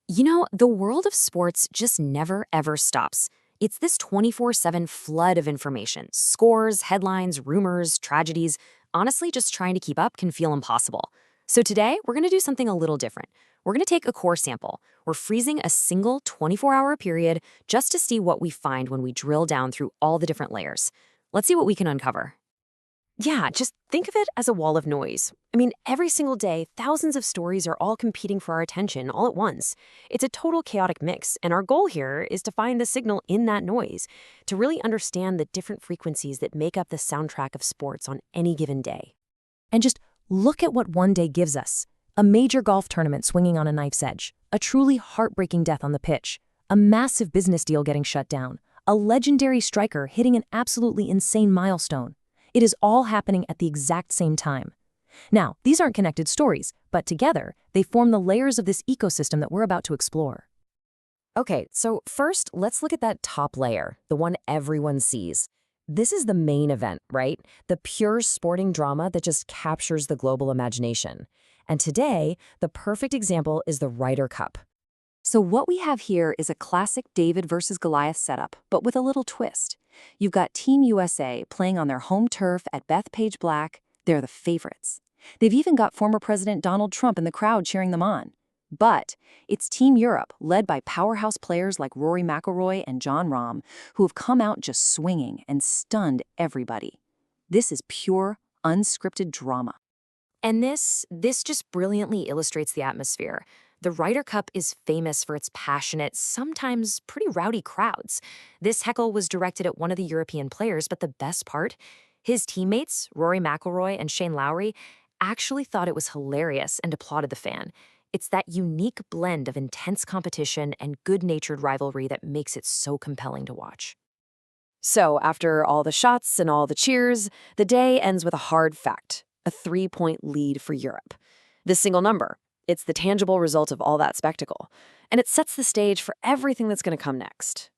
The world of sports just never, ever stops. It's this 24/7 flood of information scores, headlines, rumors, tragedies. Honestly, just trying to keep up can feel impossible. So today, we're going to do something a little different. We're going to take a core sample. We're freezing a single 24-hour period just to see what we find when we drill down through all the different layers. Let's see what we can uncover. Yeah, just think of it as a wall of noise. Every single day, thousands of stories are all competing for our attention all at once. It's a total chaotic mix, and our goal here is to find the signal in that noise, to really understand the different frequencies that make up the soundtrack of sports on any given day. And just look at what one day gives us. A major golf tournament swinging on a knife's edge, a truly heartbreaking death on the pitch, a massive business deal getting shut down, a legendary striker hitting an absolutely insane milestone. It is all happening at the exact same time. Now, these aren't connected stories, but together, they form the layers of this ecosystem that we're about to explore. Okay, so first, let's look at that top layer, the one everyone sees. This is the main event, right? The pure sporting drama that just captures the global imagination. And today, the perfect example is the Ryder Cup. So what we have here is a classic David versus Goliath setup, but with a little twist. You've got Team USA playing on their home turf at Bethpage Black. They're the favorites. They've even got former President Donald Trump in the crowd cheering them on. But it's Team Europe, led by powerhouse players like Rory McIlroy and Jon Rahm, who have come out just swinging and stunned everybody. This is pure, unscripted drama. And this just brilliantly illustrates the atmosphere. The Ryder Cup is famous for its passionate, sometimes pretty rowdy crowds. This heckle was directed at one of the European players, but the best part? His teammates, Rory McIlroy and Shane Lowry, actually thought it was hilarious and applauded the fan. It's that unique blend of intense competition and good-natured rivalry that makes it so compelling to watch. So, after all the shots and all the cheers, the day ends with a hard fact, a 3-point lead for Europe. This single number. It's the tangible result of all that spectacle, and it sets the stage for everything that's going to come next.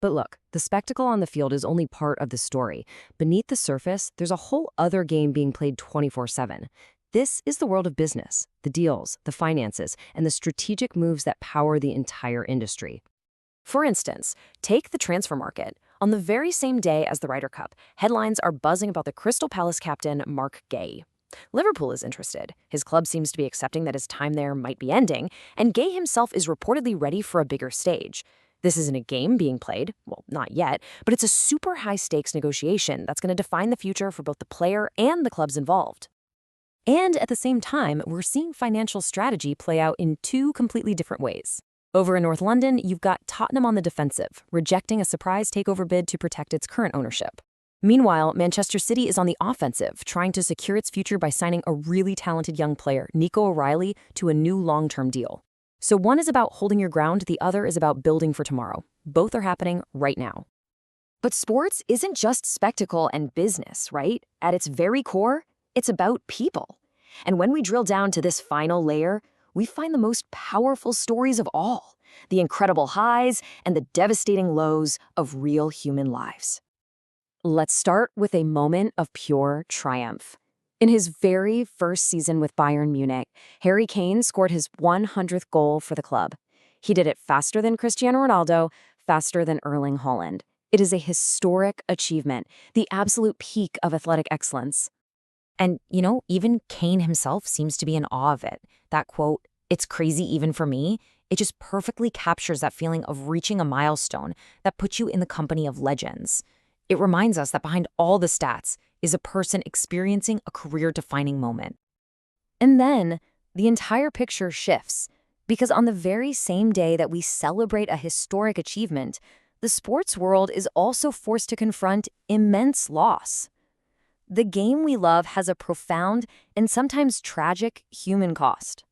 But look, the spectacle on the field is only part of the story. Beneath the surface, there's a whole other game being played 24/7. This is the world of business, the deals, the finances, and the strategic moves that power the entire industry. For instance, take the transfer market. On the very same day as the Ryder Cup, headlines are buzzing about the Crystal Palace captain Mark Gay. Liverpool is interested. His club seems to be accepting that his time there might be ending, and Gay himself is reportedly ready for a bigger stage. This isn't a game being played, well, not yet, but it's a super high-stakes negotiation that's going to define the future for both the player and the clubs involved. And at the same time, we're seeing financial strategy play out in two completely different ways. Over in North London, you've got Tottenham on the defensive, rejecting a surprise takeover bid to protect its current ownership. Meanwhile, Manchester City is on the offensive, trying to secure its future by signing a really talented young player, Nico O'Reilly, to a new long-term deal. So one is about holding your ground, the other is about building for tomorrow. Both are happening right now. But sports isn't just spectacle and business, right? At its very core, it's about people. And when we drill down to this final layer, we find the most powerful stories of all, the incredible highs and the devastating lows of real human lives. Let's start with a moment of pure triumph. In his very first season with Bayern Munich, Harry Kane scored his 100th goal for the club. He did it faster than Cristiano Ronaldo, faster than Erling Haaland. It is a historic achievement, the absolute peak of athletic excellence. And, even Kane himself seems to be in awe of it. That quote, "It's crazy even for me," it just perfectly captures that feeling of reaching a milestone that puts you in the company of legends. It reminds us that behind all the stats is a person experiencing a career-defining moment. And then, the entire picture shifts, because on the very same day that we celebrate a historic achievement, the sports world is also forced to confront immense loss. The game we love has a profound and sometimes tragic human cost.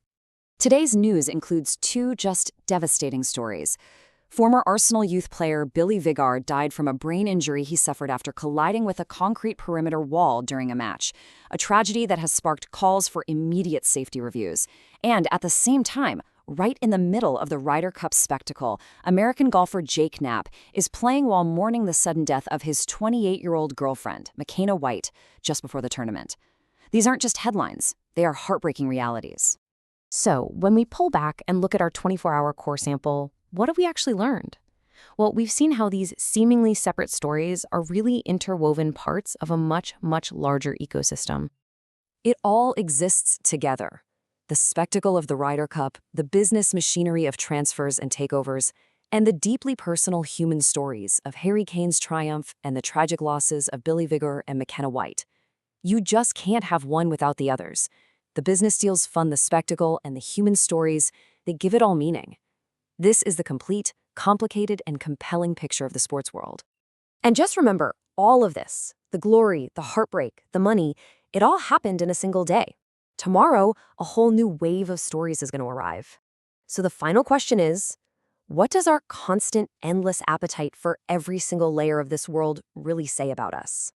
Today's news includes two just devastating stories. Former Arsenal youth player Billy Vigar died from a brain injury he suffered after colliding with a concrete perimeter wall during a match, a tragedy that has sparked calls for immediate safety reviews. And at the same time, right in the middle of the Ryder Cup spectacle, American golfer Jake Knapp is playing while mourning the sudden death of his 28-year-old girlfriend, McKenna White, just before the tournament. These aren't just headlines, they are heartbreaking realities. So, when we pull back and look at our 24-hour core sample, what have we actually learned? Well, we've seen how these seemingly separate stories are really interwoven parts of a much, much larger ecosystem. It all exists together. The spectacle of the Ryder Cup, the business machinery of transfers and takeovers, and the deeply personal human stories of Harry Kane's triumph and the tragic losses of Billy Vigar and McKenna White. You just can't have one without the others. The business deals fund the spectacle, and the human stories, they give it all meaning. This is the complete, complicated, and compelling picture of the sports world. And just remember, all of this, the glory, the heartbreak, the money, it all happened in a single day. Tomorrow, a whole new wave of stories is going to arrive. So the final question is, what does our constant, endless appetite for every single layer of this world really say about us?